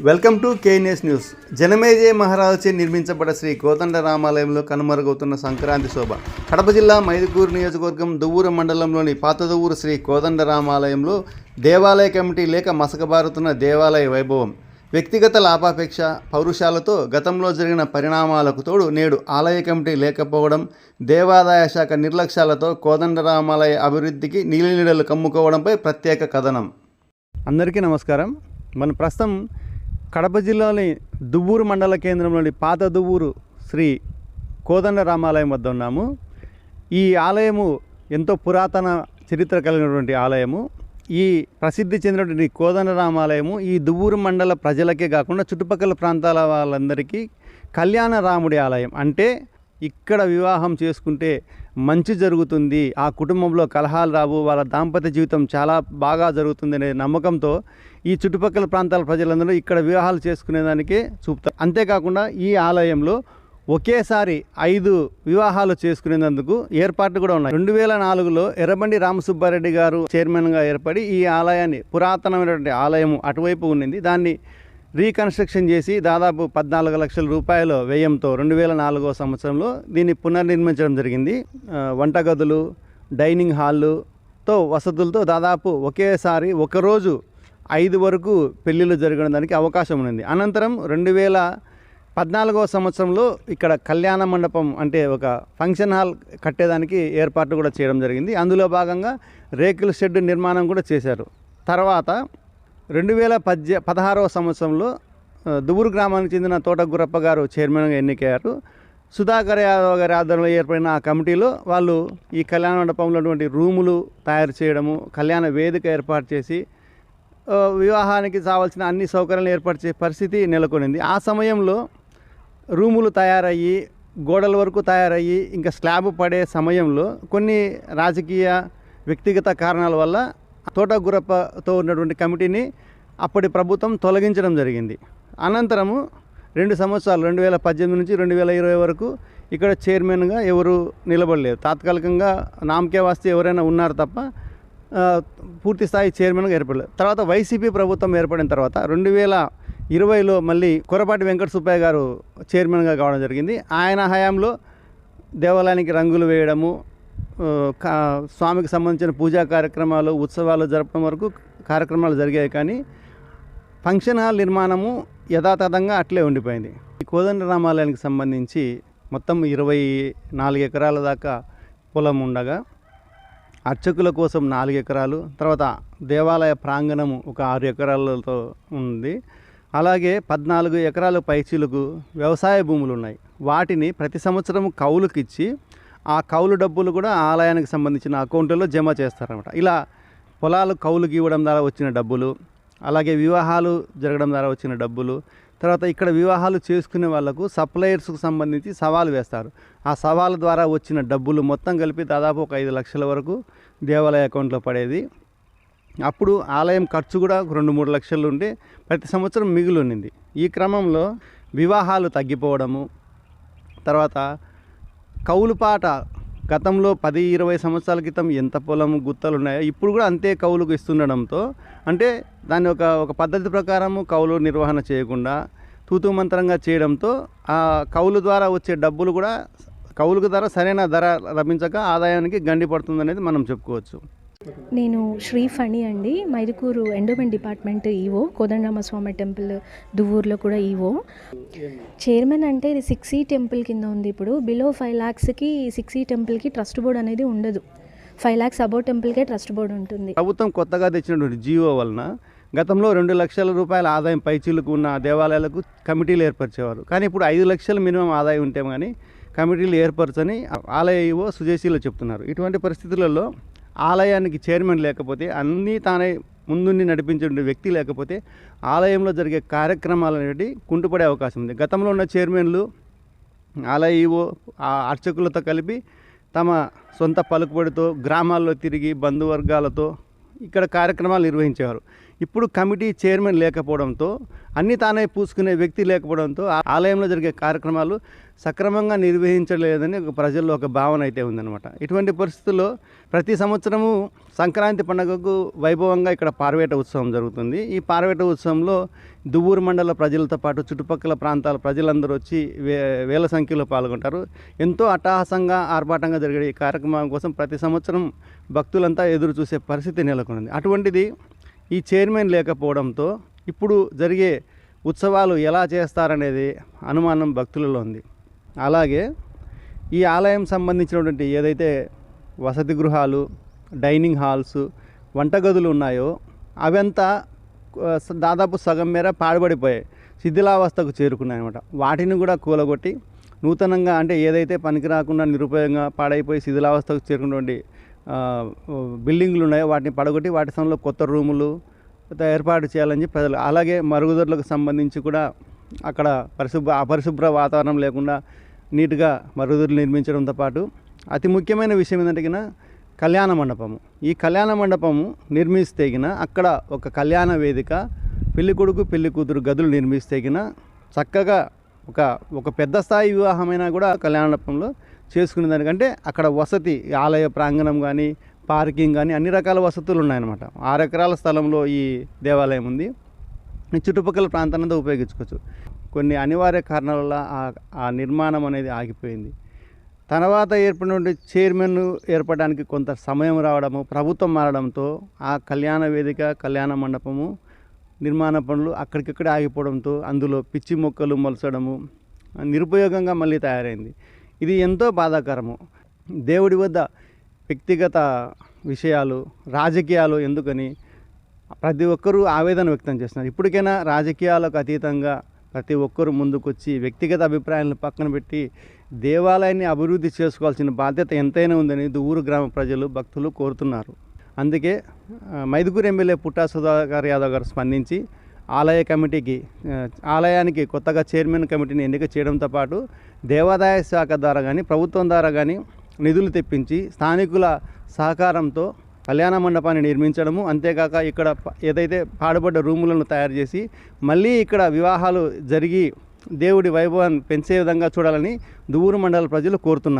Welcome to KNS news. Janamejaya మహారాజుచే నిర్మించబడ్డ శ్రీ కోదండరామాలయంలో కనుమరుగవుతున్న సంక్రాంతి శోభ. కడప జిల్లా మైదుకూరు నియోజకవర్గం దువ్వూరు మండలంలోని పాత దువ్వూరు శ్రీ కోదండరామాలయంలో దేవాలయ కమిటీ లేక మసకబారుతున్న దేవాలయ వైభవం. వ్యక్తిగత లాభాపేక్ష పౌరుషాలతో గతంలో జరిగిన పరిణామాలకు తోడు నేడు ఆలయ కమిటీ లేకపోవడం, దేవాదాయ శాఖ నిర్లక్ష్యాలతో కోదండరామాలయ అభివృద్ధికి నీలినీడలు కమ్ముకోవడంపై ప్రత్యేక కథనం. అందరికీ నమస్కారం. మన ప్రస్తుతం కడప జిల్లాలోని దువ్వూరు మండల కేంద్రంలోని పాత దువ్వూరు శ్రీ కోదండరామాలయం వద్ద ఉన్నాము. ఈ ఆలయము ఎంతో పురాతన చరిత్ర కలిగినటువంటి ఆలయము. ఈ ప్రసిద్ధి చెందినటువంటి కోదండరామాలయము ఈ దువ్వూరు మండల ప్రజలకే కాకుండా చుట్టుపక్కల ప్రాంతాల వాళ్ళందరికీ కళ్యాణ రాముడి ఆలయం. అంటే ఇక్కడ వివాహం చేసుకుంటే మంచి జరుగుతుంది, ఆ కుటుంబంలో కలహాలు రావు, వాళ్ళ దాంపత్య జీవితం చాలా బాగా జరుగుతుంది అనే నమ్మకంతో ఈ చుట్టుపక్కల ప్రాంతాల ప్రజలందరూ ఇక్కడ వివాహాలు చేసుకునేదానికే చూపుతారు. అంతేకాకుండా ఈ ఆలయంలో ఒకేసారి 5 వివాహాలు చేసుకునేందుకు ఏర్పాట్లు కూడా ఉన్నాయి. 2004లో ఎర్రబండి రామసుబ్బారెడ్డి గారు చైర్మన్గా ఏర్పడి ఈ ఆలయాన్ని, పురాతనమైనటువంటి ఆలయము అటువైపు ఉండింది, దాన్ని రీకన్స్ట్రక్షన్ చేసి దాదాపు 14 లక్షల రూపాయల వ్యయంతో 2004 సంవత్సరంలో దీన్ని పునర్నిర్మించడం జరిగింది. వంటగదులు, డైనింగ్ హాల్లుతో వసతులతో దాదాపు ఒకేసారి ఒకరోజు 5 వరకు పెళ్ళిళ్ళు జరగడానికి అవకాశం ఉంది. అనంతరం 2014 సంవత్సరంలో ఇక్కడ కళ్యాణ మండపం అంటే ఒక ఫంక్షన్ హాల్ కట్టేదానికి ఏర్పాట్లు కూడా చేయడం జరిగింది. అందులో భాగంగా రేకుల షెడ్ నిర్మాణం కూడా చేశారు. తర్వాత 2016 సంవత్సరంలో దువ్వూరు గ్రామానికి చెందిన తోట గురప్ప గారు చైర్మన్గా ఎన్నికయ్యారు. సుధాకర్ యాదవ్ గారి ఆధ్వర్యంలో ఏర్పడిన ఆ కమిటీలో వాళ్ళు ఈ కళ్యాణ మండపంలో ఉన్నటువంటి రూములు తయారు చేయడము, కళ్యాణ వేదిక ఏర్పాటు చేసి వివాహానికి కావాల్సిన అన్ని సౌకర్యాలు ఏర్పాటు చేసే పరిస్థితి నెలకొనింది. ఆ సమయంలో రూములు తయారయ్యి గోడల వరకు తయారయ్యి ఇంకా స్లాబ్ పడే సమయంలో కొన్ని రాజకీయ వ్యక్తిగత కారణాల వల్ల తోట గురప్పతో ఉన్నటువంటి కమిటీని అప్పటి ప్రభుత్వం తొలగించడం జరిగింది. అనంతరము 2 సంవత్సరాలు 2018 నుంచి 2020 వరకు ఇక్కడ చైర్మన్గా ఎవరు నిలబడలేదు. తాత్కాలికంగా నామకే వాస్తే ఎవరైనా ఉన్నారు తప్ప పూర్తి స్థాయి చైర్మన్గా ఏర్పడలేదు. తర్వాత వైసీపీ ప్రభుత్వం ఏర్పడిన తర్వాత 2020లో మళ్ళీ కొరపాటి వెంకట సుబ్బయ్య గారు చైర్మన్గా కావడం జరిగింది. ఆయన హయాంలో దేవాలయానికి రంగులు వేయడము, స్వామికి సంబంధించిన పూజా కార్యక్రమాలు, ఉత్సవాలు జరపడం వరకు కార్యక్రమాలు జరిగాయి. కానీ ఫంక్షన్ హాల్ నిర్మాణము యథాతథంగా అట్లే ఉండిపోయింది. ఈ కోదండరామాలయానికి సంబంధించి మొత్తం 24 ఎకరాల దాకా పొలం ఉండగా అర్చకుల కోసం 4 ఎకరాలు, తర్వాత దేవాలయ ప్రాంగణము ఒక 6 ఎకరాలతో ఉంది. అలాగే 14 ఎకరాల పైచీలకు వ్యవసాయ భూములు ఉన్నాయి. వాటిని ప్రతి సంవత్సరం కౌలుకి ఇచ్చి ఆ కౌలు డబ్బులు కూడా ఆలయానికి సంబంధించిన అకౌంట్లలో జమ చేస్తారన్నమాట. ఇలా పొలాలు కౌలుకి ఇవ్వడం ద్వారా వచ్చిన డబ్బులు, అలాగే వివాహాలు జరగడం ద్వారా వచ్చిన డబ్బులు, తర్వాత ఇక్కడ వివాహాలు చేసుకునే వాళ్లకు సప్లయర్స్కు సంబంధించి సవాలు వేస్తారు. ఆ సవాలు ద్వారా వచ్చిన డబ్బులు మొత్తం కలిపి దాదాపు ఒక 5 లక్షల వరకు దేవాలయ అకౌంట్లో పడేది. అప్పుడు ఆలయం ఖర్చు కూడా 2-3 లక్షలు ఉంటే ప్రతి సంవత్సరం మిగులు ఉన్నింది. ఈ క్రమంలో వివాహాలు తగ్గిపోవడము, తర్వాత కౌలుపాట గతంలో 10-20 సంవత్సరాల క్రితం ఎంత పొలం గుత్తలు ఉన్నాయో ఇప్పుడు కూడా అంతే కౌలుకు ఇస్తుండడంతో, అంటే దాన్ని ఒక పద్ధతి ప్రకారము కౌలు నిర్వహణ చేయకుండా తూతూ మంత్రంగా చేయడంతో ఆ కౌలు ద్వారా వచ్చే డబ్బులు కూడా కౌలుకు ధర సరైన ధర లభించక ఆదాయానికి గండి పడుతుందనేది మనం చెప్పుకోవచ్చు. నేను శ్రీఫణి అండి, Mydukur endowment department EO, Kodandaramaswamy temple దువ్వూరులో కూడా ఈవో. చైర్మన్ అంటే ఇది 6E టెంపుల్ కింద ఉంది. ఇప్పుడు బిలో 5 lakhsకి 6E టెంపుల్కి ట్రస్ట్ బోర్డ్ అనేది ఉండదు. 5 lakhs అబౌవ్ టెంపుల్కే ట్రస్ట్ బోర్డు ఉంటుంది. ప్రభుత్వం కొత్తగా తెచ్చినటువంటి జీవో వలన గతంలో 2 లక్షల రూపాయల ఆదాయం పైచీలకు ఉన్న దేవాలయాలకు కమిటీలు ఏర్పరిచేవారు. కానీ ఇప్పుడు 5 లక్షల మినిమం ఆదాయం ఉంటే కానీ కమిటీలు ఏర్పరచని ఆలయ ఈవో సుజేశీలో చెప్తున్నారు. ఇటువంటి పరిస్థితులలో ఆలయానికి చైర్మన్ లేకపోతే, అన్నీ తానే ముందుండి నడిపించే వ్యక్తి లేకపోతే ఆలయంలో జరిగే కార్యక్రమాలు అనేవి కుంటుపడే అవకాశం ఉంది. గతంలో ఉన్న చైర్మన్లు ఆలయ ఈవో అర్చకులతో కలిపి తమ సొంత పలుకుబడితో గ్రామాల్లో తిరిగి బంధువర్గాలతో ఇక్కడ కార్యక్రమాలు నిర్వహించేవారు. ఇప్పుడు కమిటీ చైర్మన్ లేకపోవడంతో అన్ని తానే పూసుకునే వ్యక్తి లేకపోవడంతో ఆలయంలో జరిగే కార్యక్రమాలు సక్రమంగా నిర్వహించలేదని ఒక ప్రజల్లో ఒక భావన అయితే ఉందన్నమాట. ఇటువంటి పరిస్థితుల్లో ప్రతి సంవత్సరము సంక్రాంతి పండుగకు వైభవంగా ఇక్కడ పార్వేట ఉత్సవం జరుగుతుంది. ఈ పార్వేట ఉత్సవంలో దువ్వూరు మండల ప్రజలతో పాటు చుట్టుపక్కల ప్రాంతాల ప్రజలందరూ వచ్చి వేల సంఖ్యలో పాల్గొంటారు. ఎంతో అట్టహాసంగా ఆర్భాటంగా జరిగే ఈ కార్యక్రమం కోసం ప్రతి సంవత్సరం భక్తులంతా ఎదురు చూసే పరిస్థితి నెలకొంది. అటువంటిది ఈ చైర్మన్ లేకపోవడంతో ఇప్పుడు జరిగే ఉత్సవాలు ఎలా చేస్తారనేది అనుమానం భక్తులలో ఉంది. అలాగే ఈ ఆలయం సంబంధించినటువంటి ఏదైతే వసతి గృహాలు, డైనింగ్ హాల్స్, వంటగదులు ఉన్నాయో అవంతా దాదాపు సగం మేర పాడుబడిపోయాయి, శిథిలావస్థకు చేరుకున్నాయి అనమాట. వాటిని కూడా కూలగొట్టి నూతనంగా అంటే ఏదైతే పనికి రాకుండా నిరుపయోగంగా పాడైపోయి శిథిలావస్థకు చేరుకున్నటువంటి బిల్డింగ్లు ఉన్నాయో వాటిని పడగొట్టి వాటి స్థానంలో కొత్త రూములు ఏర్పాటు చేయాలని చెప్పి ప్రజలు, అలాగే మరుగుదొడ్లకు సంబంధించి కూడా అక్కడ అపరిశుభ్ర వాతావరణం లేకుండా నీట్గా మరుగుదొడ్లు నిర్మించడంతో పాటు అతి ముఖ్యమైన విషయం ఏంటంటే కళ్యాణ మండపము. ఈ కళ్యాణ మండపము నిర్మిస్తే అక్కడ ఒక కళ్యాణ వేదిక, పెళ్లి కొడుకు పెళ్లి కూతురు గదులు నిర్మిస్తే చక్కగా ఒక పెద్ద స్థాయి వివాహమైనా కూడా కళ్యాణ మండపంలో చేసుకునే దానికంటే అక్కడ వసతి, ఆలయ ప్రాంగణం కానీ పార్కింగ్ కానీ అన్ని రకాల వసతులు ఉన్నాయన్నమాట. 6 ఎకరాల స్థలంలో ఈ దేవాలయం ఉంది. ఈ చుట్టుపక్కల ప్రాంతాన్ని ఉపయోగించుకోవచ్చు. కొన్ని అనివార్య కారణాల వల్ల ఆ నిర్మాణం అనేది ఆగిపోయింది. తర్వాత ఏర్పడినటువంటి చైర్మన్ ఏర్పడడానికి కొంత సమయం రావడము, ప్రభుత్వం మారడంతో ఆ కళ్యాణ వేదిక, కళ్యాణ మండపము నిర్మాణ పనులు అక్కడికక్కడే ఆగిపోవడంతో అందులో పిచ్చి మొక్కలు మొలచడము నిరుపయోగంగా మళ్ళీ తయారైంది. ఇది ఎంతో బాధాకరము. దేవుడి వద్ద వ్యక్తిగత విషయాలు, రాజకీయాలు ఎందుకని ప్రతి ఒక్కరూ ఆవేదన వ్యక్తం చేస్తున్నారు. ఇప్పటికైనా రాజకీయాలకు అతీతంగా ప్రతి ఒక్కరూ ముందుకొచ్చి వ్యక్తిగత అభిప్రాయాలను పక్కన పెట్టి దేవాలయాన్ని అభివృద్ధి చేసుకోవాల్సిన బాధ్యత ఎంతైనా ఉందని దువ్వూరు గ్రామ ప్రజలు, భక్తులు కోరుతున్నారు. అందుకే మైదుకూరు ఎమ్మెల్యే పుట్టా సుధాకర్ యాదవ్ గారు స్పందించి ఆలయానికి కొత్తగా చైర్మన్ కమిటీని ఎన్నిక చేయడంతో పాటు దేవాదాయ శాఖ ద్వారా కానీ ప్రభుత్వం ద్వారా కానీ నిధులు తెప్పించి స్థానికుల సహకారంతో కళ్యాణ మండపాన్ని నిర్మించడము, అంతేకాక ఇక్కడ ఏదైతే పాడుబడ్డ రూములను తయారు చేసి మళ్ళీ ఇక్కడ వివాహాలు జరిగి దేవుడి వైభవాన్ని పెంచే విధంగా చూడాలని దువ్వూరు మండల ప్రజలు కోరుతున్నారు.